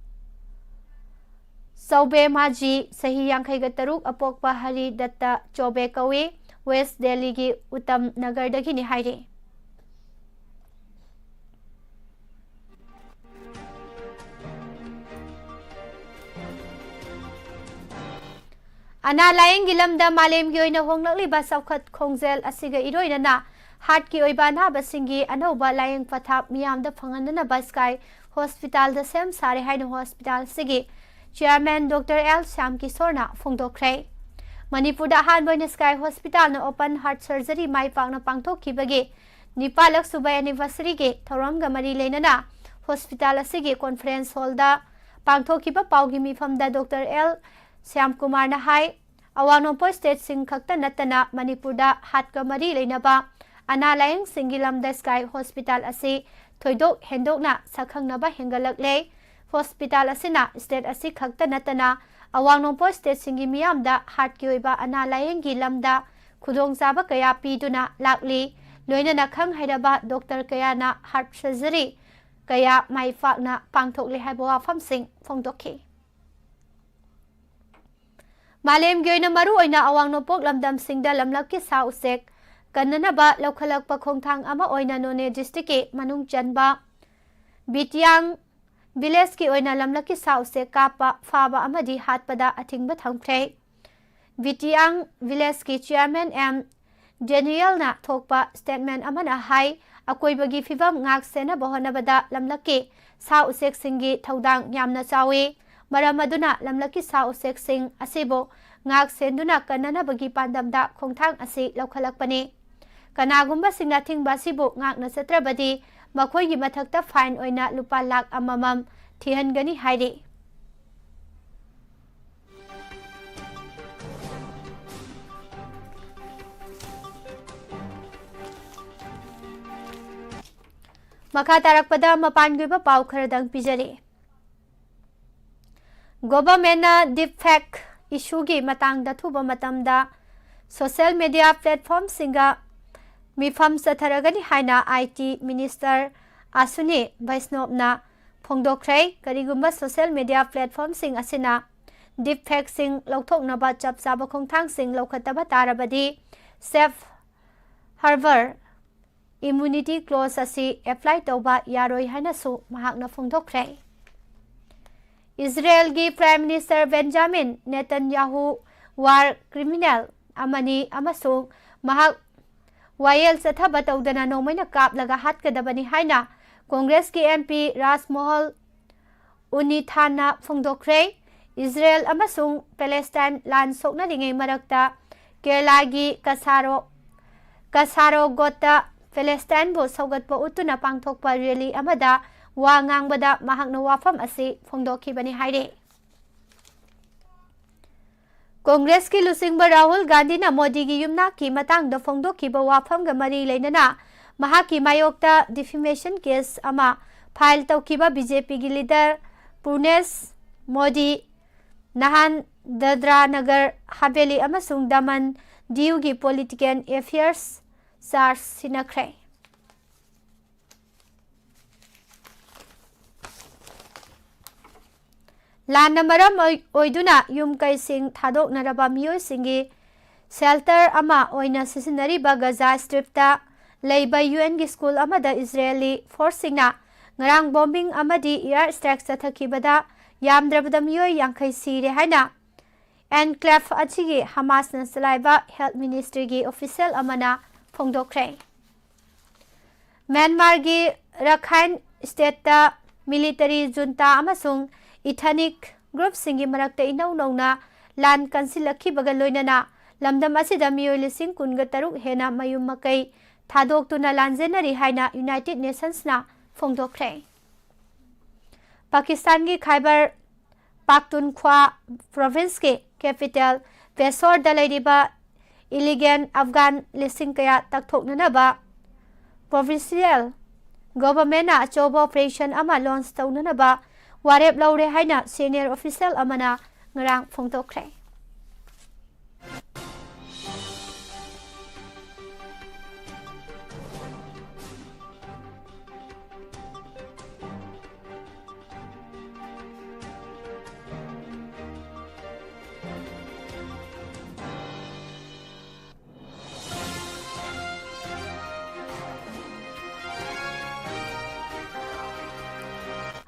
Speaker 1: Saube Maji Sahi Yankai Gataruk Apokpa Hari Datta Chobe Kawe West Delhi ki Uttam Nagar dagi ni haire Ana laying gilamda malem gi oina honglakli ba saukhat khongzel asiga iroina na heart ki oiba na basingi anoba laying pathap miyam da phanganna ba sky hospital da sem sare haina hospital sigi Chairman Dr. L. Syam Kisorna Fongdokre Manipur da hanboy Sky Hospital na open heart surgery mai pangna pangthokibagi nipalak subay anniversary ge thoram ga mari leinana hospital asigi conference hall da pangthokiba paugi mifam da Dr. L. Syam Kumar na hai awanopo state sing khakta natana Manipur da hat ga mari leinaba analaying singilam da Sky Hospital ase thoidok hendok na sakhang na ba hengalak le Hospital asina state asi khakta natana awangnopo state singi miyam da heart ki oiba analayeng gi lamda khudong jaba kaya piduna lakli loina na khang haidaba doctor kaya na heart surgery kaya mai fak na pangthokli haibawa famsing phongdokhi Malem gyoina maru oina awangnopok lamdam singda lamlak ki sa usek kanana ba lokhalak pa khongthang ama oina none district ke manung chanba Bityang Village ki oina lamlaki sau se kapa faba amadi hatpada athingba thangkhre Bityang Village ki chairman M Daniel na thokpa statement amana hai अकोइबगी फिवम ngak senaba honabada lamlaki sa usek singi thaudang yamna chawi maram aduna lamlaki sa usek sing asibo ngak senduna kananabagi pandamda khongthang asi lokhalakpani kanagumba singna thingba sibu ngak na satrabadi makhoigi mathakta fine oina lupa lakh amamam thihangani hairi मखा तारकपदा मपान गइबा पाउ खरदंग पिजरी government defect issue की मतंग थुब मतमदा सोशल मीडिया प्लेटफॉर्म सिंगा मिफम सथरगनी हाइना आईटी मिनिस्टर आसुनी वैष्णवना फोंदोखरे करिगुम्बा सोशल मीडिया प्लेटफॉर्म सिंग असिना डिफेक्ट सिंग लौथोकनबा चप चाबा खोंथांग सिंग लौखतबा तारबदी सेफ हार्बर इम्यूनिटी क्लोज असी एप्लाई तौबा यारोई हाइनासु महाकना फोंदोखरे इजराइल की prime minister Benjamin Netanyahu war criminal अमनी अमसुंग महाक वायल सथब तौदना नोमैना कापलगा हातकदबनी हाइना कांग्रेस की एमपी राजमोहल उनिथाना फोंदोखरे इजराइल अमसुंग पैलेस्टाइन लान सोकनालिंगै मरक्ता केरला की कासारोगोता पैलेस्टाइन बो सौगतपा उतुना पांगथोकपा रैली अमदा वा ngangbada mahakna wafam asi phongdokhibani haire Congress की लुसिंगबा राहुल गांधी ना मोदी की युमना की मतंग द फोंदोखिबा वाफम ग मरी लेनना महाकी मायोक्ता डिफेमेशन केस अमा फाइल तौखिबा बीजेपी की लीडर पूर्णेश मोदी नहान दादरा नगर हवेली अमसुंग दमन दीव की पॉलिटिकल अफेयर्स चार्ज सिनखरे लान मरम ओइदुना युम कैसिंग थादोकनरबा मियोइसिंगी शेल्टर अमा ओइना सिसिनरिबा गजा स्ट्रिप्ता लेबा यूएन की स्कूल अमदा इजरायली फोर्सिंगना ngarang bombing amadi air strike chathakibada yamdrabada miyoi yankhai sire haina enclave achigi hamas na salaiba health ministry gi official amana phongdokhre Myanmar gi Rakhine state ta military junta amasung ethnic group singi marakta inau nauna lan kansilakhi baga loinana lamdam asida miyoi lising kunga taruk hena mayum makai thadok tuna lanjenari haina United Nations na फोंदोखरे पाकिस्तान की Khyber Pakhtunkhwa province के capital Peshawar दलेरिबा illegal Afghan लिसिंग कया तकथोकनबा provincial government अचौब operation अमा launch तौननबा वारेप लौरे हाइना सीनियर ऑफिशियल अमना ngarang फोंदोखरे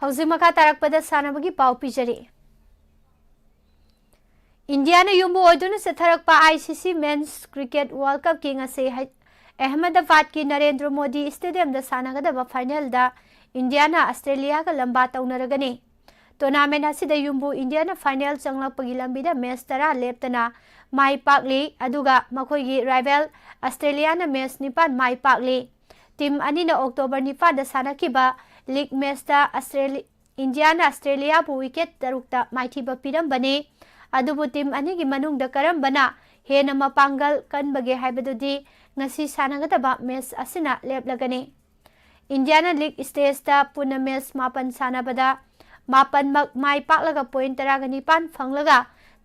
Speaker 1: हौजिक मखा तारकपदा सानबगी पाउ पिजरी इंडिया ने युम्बु ओइदुन सथरकपा ICC men's cricket world cup की ngase अहमदाबाद की नरेंद्र मोदी स्टेडियम दा सानगदबा फाइनल दा इंडिया ना ऑस्ट्रेलिया का लंबा तौनरगनी टूर्नामेंट असिदा युम्बु इंडिया ना फाइनल चंगलपगी लंबीदा मैच 10 लेपतना माई पाकली अदुगा मखोइगी राइवल ऑस्ट्रेलिया ना मैच 9 माई पाकली टीम अनी ना अक्टोबर 9 दा सानकिबा लीग मैच दा इंडिया ना ऑस्ट्रेलिया बु विकेट 6 माइथिबा पिरंबने अदुबु टीम अनी की मनुंग दा करंबना हेना मपांगल कनबगे हाइबदुदी ngasi sanagada मैच असिना लेपलगने इंडिया ना लीग स्टेज दा पुना मैच 9 सानबदा 9 मक माई पाकलगा पॉइंट 9 फंगलगा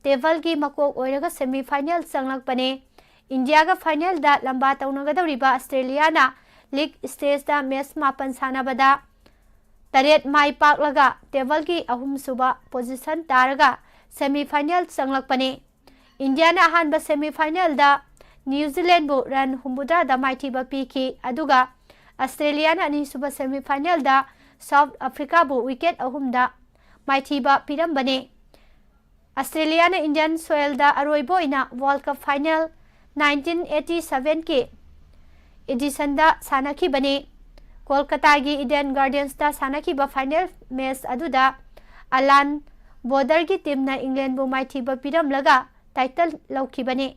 Speaker 1: टेबल की मकोक ओइरगा सेमीफाइनल चंगलकपने इंडिया का फाइनल दा लंबा तौनगदौरिबा ऑस्ट्रेलिया ना लीग स्टेज दा मैच 9 सानबदा 8 माई पाकलगा टेबल की अहुम सुबा पोजीशन तारगा सेमीफाइनल चंगलकपने इंडिया ना अहानबा सेमीफाइनल दा न्यूजीलैंड बो रन 9 दा माइथिबा पीखी अदुगा ऑस्ट्रेलिया ना अनिसुबा सेमीफाइनल दा साउथ अफ्रीका बो विकेट 3 दा माइथिबा पिरंबने ऑस्ट्रेलिया ना इंडियन सोयल दा अरोइबो इना वर्ल्ड कप फाइनल 1987 के एडिशन दा सानखी बने कोलकाता की इडेन गार्डन्स दा सानाखिबा फाइनल मैच अदुदा अलान बॉर्डर की टीम ना इंग्लैंड बु माइथीबा पिरमलगा टाइटल लौखिबने।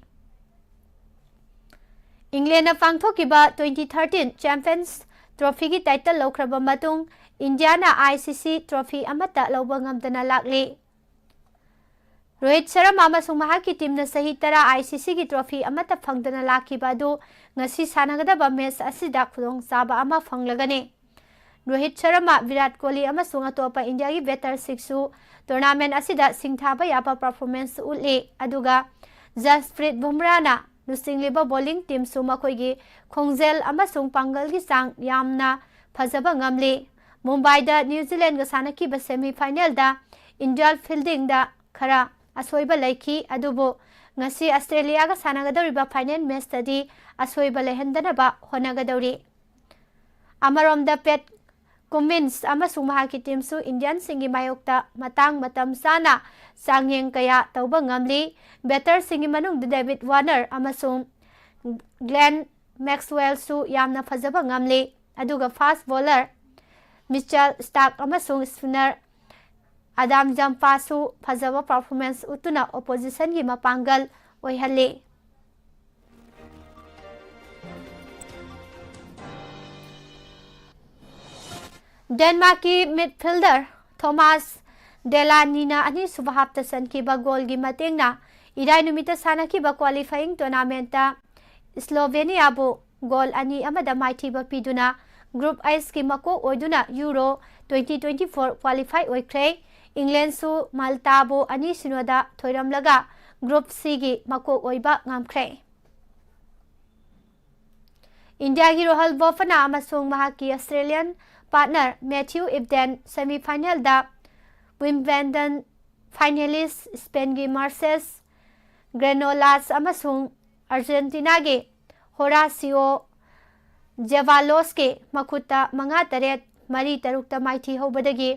Speaker 1: इंग्लैंड ना पांगथोकिबा 2013 चैंपियंस ट्रॉफी की टाइटल लौख्रबा मतुंग इंडिया ना आईसीसी ट्रॉफी अमता लौबा ngamdana lakli। रोहित शर्मा अमसुंग महाकी टीम ना सही तरह आईसीसी की ट्रॉफी अमता फंगदना लाखिबा अदु ngasi sanagada मैच असिदा खुदोंग चाबा अमा फंगलगने। रोहित शर्मा विराट कोहली अमसुंग अतोपा इंडिया की बेटर सिक्सु टूर्नामेंट असिदा सिंगथाबा याबा परफॉर्मेंस उल्ले अदुगा जसप्रीत बुमराह ना लुसिंगलिबा बॉलिंग टीम सु मखोइगी खोंगजेल अमसुंग पांगल की सांग यामना फजबा ngamle। मुंबई दा न्यूजीलैंड गा सानकीबा सेमीफाइनल दा इंडिया फील्डिंग दा खरा असोइबा लैखी अदुबो ngasi ऑस्ट्रेलिया गा सानागदौरिबा फाइनल मैच तदी असोइबा लेहंदनबा होनागदौरी। अमरोम दा पेट कुमिन्स अमसुंग महाकी टीम सु इंडियन सिंगी मायोक्ता मतंग मतम साना सांगयेंग कया तौबा ngamli। बैटर सिंगी मनुंग डेविड वार्नर अमसुंग ग्लेन मैक्सवेल सु यामना फजबा ngamli अदुगा फास्ट बॉलर मिचेल स्टार्क अमसुंग स्पिनर आदम जंपासु फजबा परफॉर्मेंस उतुना ओपोजिशन की मपांगल ओइहले। डेनमार्क की मिडफील्डर थॉमस डेलानीना अनी सुबह हफ्ता सनकीबा गोल की मतेंगना इराय नुमिता सानाकीबा क्वालिफाइंग टूर्नामेंट स्लोवेनिया बु गोल अनी अमदा माइथीबा पिदुना ग्रुप आइस की मको ओइदुना यूरो 2024 क्वालिफाई ओइख्रे। इंग्लैंड सु माल्टा बु अनी सिनोदा थोइरमलगा ग्रुप सी की मको ओइबा ngamkhre। इंडिया की रोहल बोफना अमसुंग महाकी ऑस्ट्रेलियन पार्टनर मैथ्यू इब्डेन सेमीफाइनल दा विंबेल्डन फाइनलिस्ट स्पेन की मार्सेस ग्रेनोलास अमसुंग अर्जेंटीना के होरासियो जेवालोस के मखुता मंगा तरेट मरी तरुकता माइथी होबदगी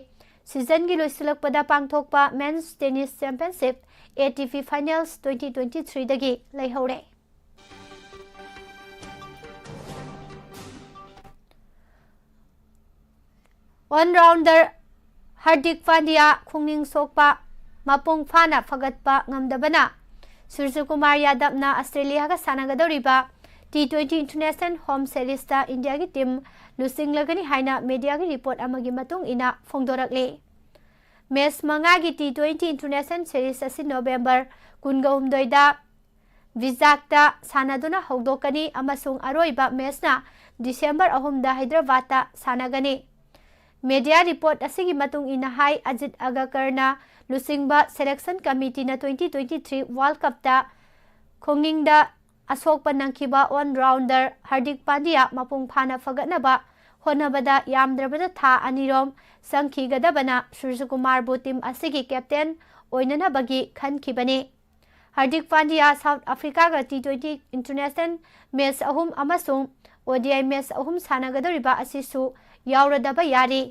Speaker 1: सीजन की लोइसलकपदा पांगथोकपा men's tennis championship ATP finals 2023 दगी लैहौरे। ऑलराउंडर हार्दिक पांड्या खुंगनिंग सोकपा मपुंग फाना फगतपा ngamdabana सूर्यकुमार यादव ना ऑस्ट्रेलिया का सानागदौरिबा T20 इंटरनेशनल होम सीरीज ता इंडिया की टीम लुसिंगलगनी हाइना मीडिया की रिपोर्ट अमगी मतुंग इना फोंदोरकले। मैच मंगा की T20 इंटरनेशनल सीरीज असि नवंबर 19 दा विजाकता सानादुना हौदोकनी अमसुंग अरोइबा मैचना दिसंबर 3 दा हैदराबाद ता सानागनी। मीडिया रिपोर्ट असिगी मतुंग इना हाई अजित अगाकरना लुसिंगबा सिलेक्शन कमिटी ना 2023 वर्ल्ड कप ता खोंगिंग दा असोकपा नंखिबा ऑलराउंडर हार्दिक पांड्या मपुंग फाना फगतनबा होनबदा यामद्रबदा था अनिरोम संखिगदबना सूर्यकुमार बु टीम असिगी कैप्टन ओइननबगी खनखिबने। हार्दिक पांड्या साउथ अफ्रीका का T20 इंटरनेशनल मैच अहुम अमसुंग ODI मैच अहुम सानागदौरिबा असिसु यावरदबा यारी।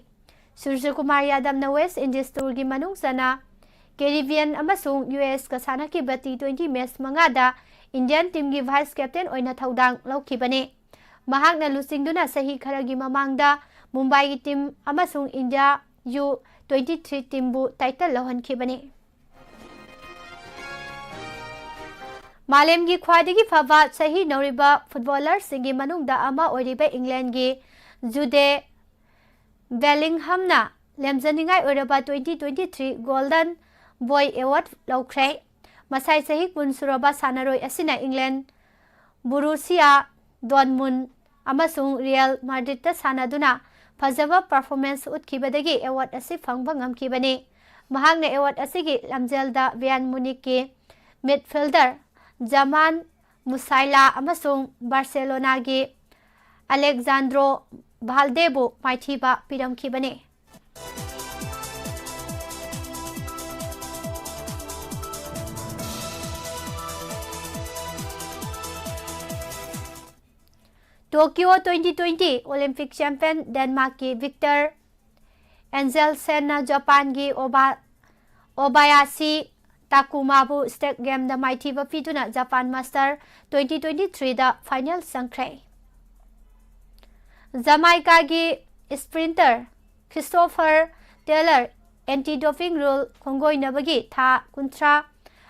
Speaker 1: सूर्यकुमार यादव ना वेस्ट इंडीज टूर की मनुंग सना कैरिबियन अमसुंग US का सानाकीबा T20 मैच मंगादा इंडियन टीम की वाइस कैप्टन ओइना थौदांग लौखिबने। महाकना लुसिंगदुना सही खरगी ममांगदा मुंबई की टीम अमसुंग इंडिया U23 टीम बु टाइटल लौहनखिबने। मालेम की ख्वाइदगी फबा सही नौरिबा फुटबॉलर सिंगी मनुंगदा अमा ओइरिबा इंग्लैंड की जुडे बेलिंगहमना लेमजनिंगाई ओइरबा 2023 गोल्डन बॉय अवार्ड लौख्रे। मसाई सही कुनसुरबा सानारोय असिना इंग्लैंड बुरुसिया डॉर्टमुंड अमसुंग रियल माड्रिड सानादुना फजबा परफॉर्मेंस उतखिबदगी अवार्ड असि फंगबा ngamखिबने। महांगना अवार्ड असिगी लमजेलदा बायर्न म्यूनिख के मिडफील्डर जमान मुसाइला अमसुंग बार्सिलोना के अलेक्जेंड्रो भाल्देबो माइथीबा पिरमखिबने। टोक्यो 2020 ओलंपिक चैंपियन डेनमार्क की विक्टर एंजेलसेन जापान की ओबायाशी ताकुमाबु स्टेट गेम द माइथीबा पिदुना जापान मास्टर 2023 दा final संख्रे। Jamaica gi sprinter Christopher Taylor anti-doping rule khongoi nabagi tha kuntra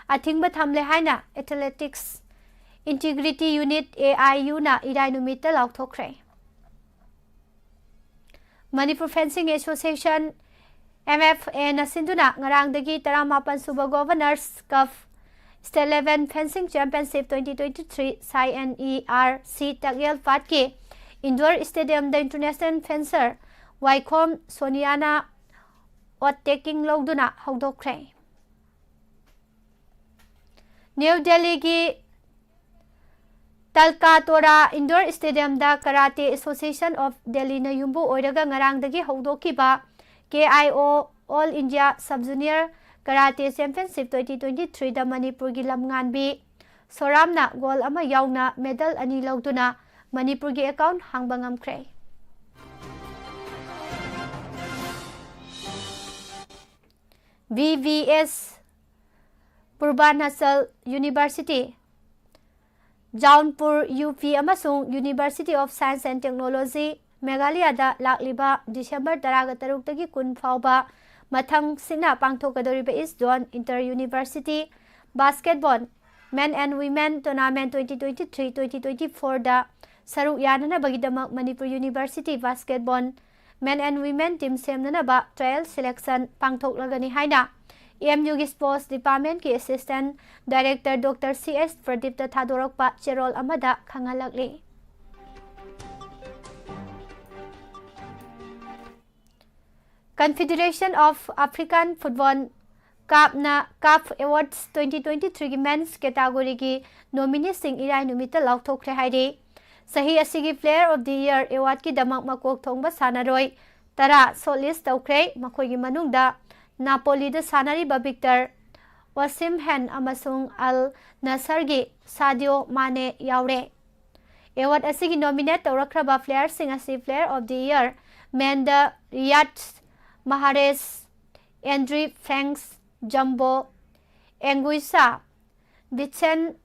Speaker 1: athingba thamle haina Athletics Integrity Unit AIU na irai numita laukthokre. Manipur Fencing Association MFA na sinduna ngarangdagi 18 suba Governors Cup State Level Fencing Championship 2023 CNERC Tagyal Patke Indoor Stadium the International Fencer Waikom Soniana Ottaking Logduna Hogdokre. New Delhi gi Talkatora Indoor Stadium da Karate Association of Delhi na yumbu oiraga ngarangdagi hogdokiba KIO All India Sub-Junior Karate Championship 2023 da Manipur gi lamnganbi Soramna goal ama yauna medal ani logduna Manipur gi account hangba ngamkre. VVS Purbanachal University Jaunpur UP amasung University of Science and Technology Meghalaya da lakliba December 13 tagi kun fauba mathang sina pangthokadoriba East Zone Inter-University Basketball Men and Women Tournament 2023-2024 da saruk yanana bagidamak Manipur University Basketball Men and Women team semnana ba trial selection pangthoklagani haina EMU gi Sports Department ki Assistant Director Dr. CS Pradip Thadorokpa Cherol amada khangalakli. Confederation of African Football CAF Awards 2023 gi men's category gi nominees sing irai numita laukthokre hairi. Sahi asigi Player of the Year award ki damak makok thongba sanaroi tara shortlist tawkre makhoi gi manungda Napoli da sanariba Victor Osimhen amasung Al Nassr gi Sadio Mane yaure. Award asigi nominate tawrakraba players sing asi Player of the Year Menda Riyad Mahrez Andre Franks Jumbo Anguissa Vincent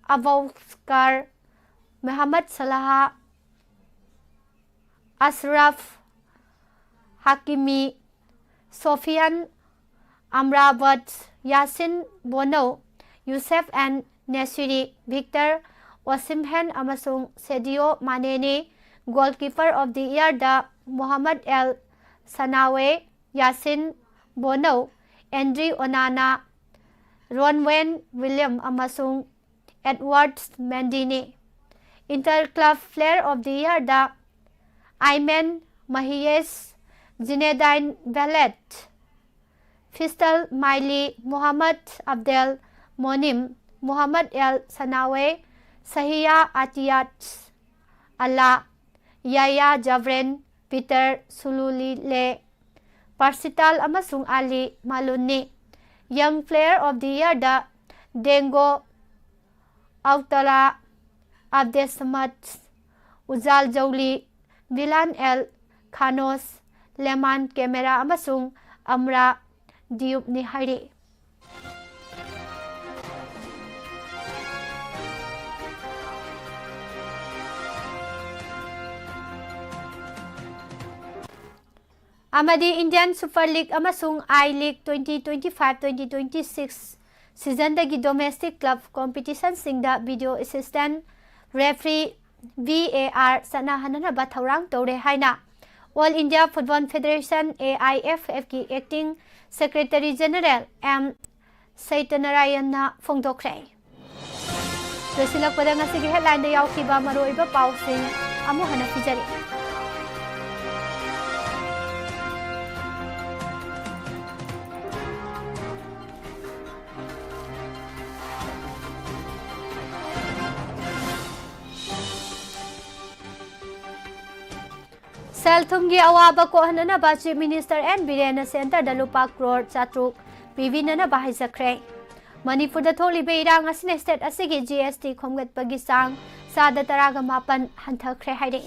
Speaker 1: Abubakar Muhammad Salah Ashraf Hakimi Sofian Amrabat Yasin Bono Youssef and Nesiri Victor Osimhen amasung Sadio Mane Goalkeeper of the Year da Muhammad El Sanawe Yasin Bono Andre Onana Ronwen William amasung Edward Mendini. Interclub Player of the Year da Ayman Mahiyes Zinedine Bellet Fistal Maili Muhammad Abdel Monim Muhammad El Sanawe Sahiya Atiyat Allah Yaya Javren Peter Sululile Parsital amasung Ali Maluni. Young Player of the Year da Dengo Autala Abdesamat Uzal Jawli Vilan El Khanos Leman Camera amasung Amra Diop ni hairi. Amadi Indian Super League amasung I-League 2025-2026 season dagi domestic club competition singda video assistant referee VAR sanahanana ba thaurang tore haina All India Football Federation AIFF ki acting Secretary General M Saitanarayan na phongdokre. Losilakpada ngasigi headline da yawkiba maroiba pausing amu hana pijari. Selthumgi awaba ko hanana ba Chief Minister N Birena Center da lupa crore chatruk bibinana bahai sakre. Manipur da tholi be irang asine state asigi GST khomgat pagisang sada taraga mapan hanthakre haide.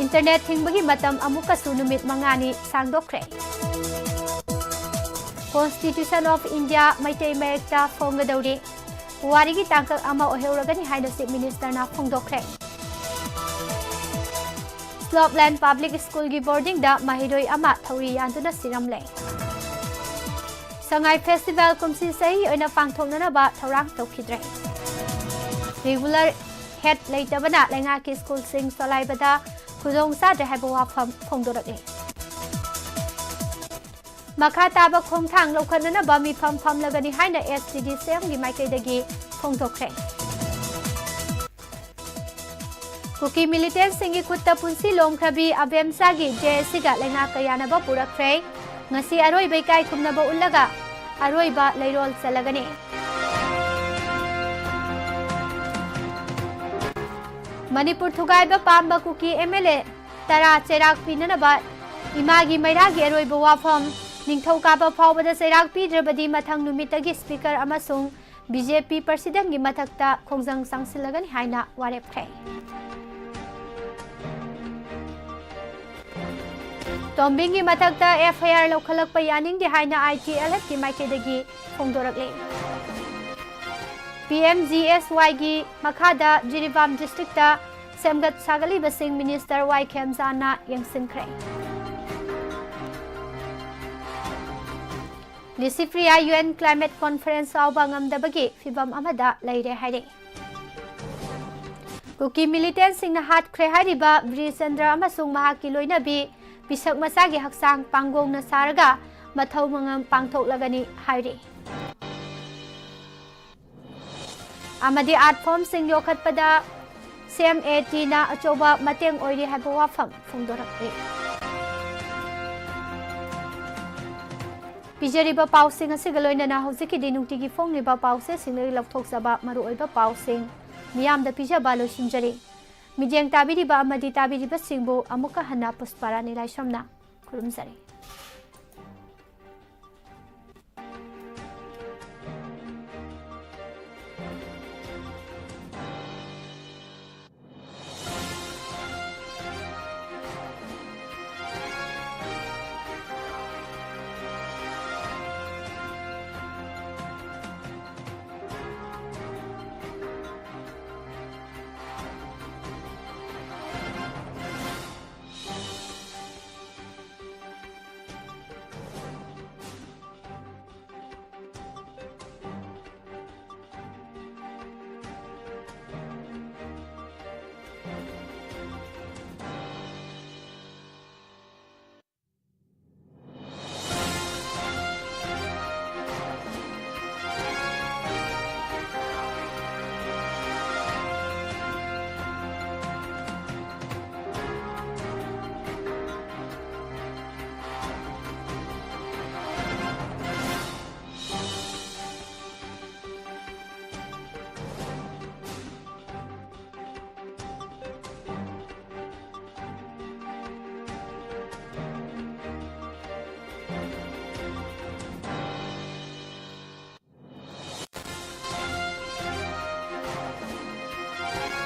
Speaker 1: Internet hingbagi matam amuka sunumit mangani sangdokre. Constitution of India Maitei Mayekta phongadauri. Warigi tangkak ama oheuragani haida Chief Minister na phongdokre. Slopeland Public School की boarding दा mahiroi ama thori yanduna siramle Sangai Festival kumsi sahi oina pangthoknana ba thorang tokidre Regular head leitabana lenga ki school sing solai bada khudong sa de haibo wafam phongdorak Makha taba khongthang lokhanana ba mi pham lagani haina STD sem gi maikaidagi phongdokre Kuki militant singi kutta punsi lomkhrabi abemsa gi JSC ga lena kayana ba purakre ngasi aroi baikai thumna ba ullaga aroi ba leirol salagani Manipur thugai ba pamba kuki MLA tara cherak pinana ba imagi maira gi aroi ba wafam ningthau ka ba phawbada cherak pidrabadi mathang numitagi speaker amasung BJP president gi mathakta khongjang sangsilagani haina warep khai Tombingi matakta FIR lokhalak pa yaning di haina ITLF ki maikidagi phongdorakle PMGSY gi makhada Jiribam district ta semgat sagali basing minister Y Khemzana yangsinkhre Lisifria UN climate conference awba ngamdabagi fibam amada leire haire Kuki militant singna hat khre hariba Brisendra amasung mahaki loinabi Bisak masagi haksang panggong na saraga mathaw mangam pangthoklagani hairi Amadi art form sing yokhatpada CMAT na achoba mateng oiri haiba wafam phongdorakre Pijariba pausing asigaloina na hojiki dinungtigi phongliba pause singnari lokthokjaba maruoiba pausing miyamda pijaba losinjari Mijeng tabiriba amadi tabiriba singbo amuka hana pusparani laishamna kurumzari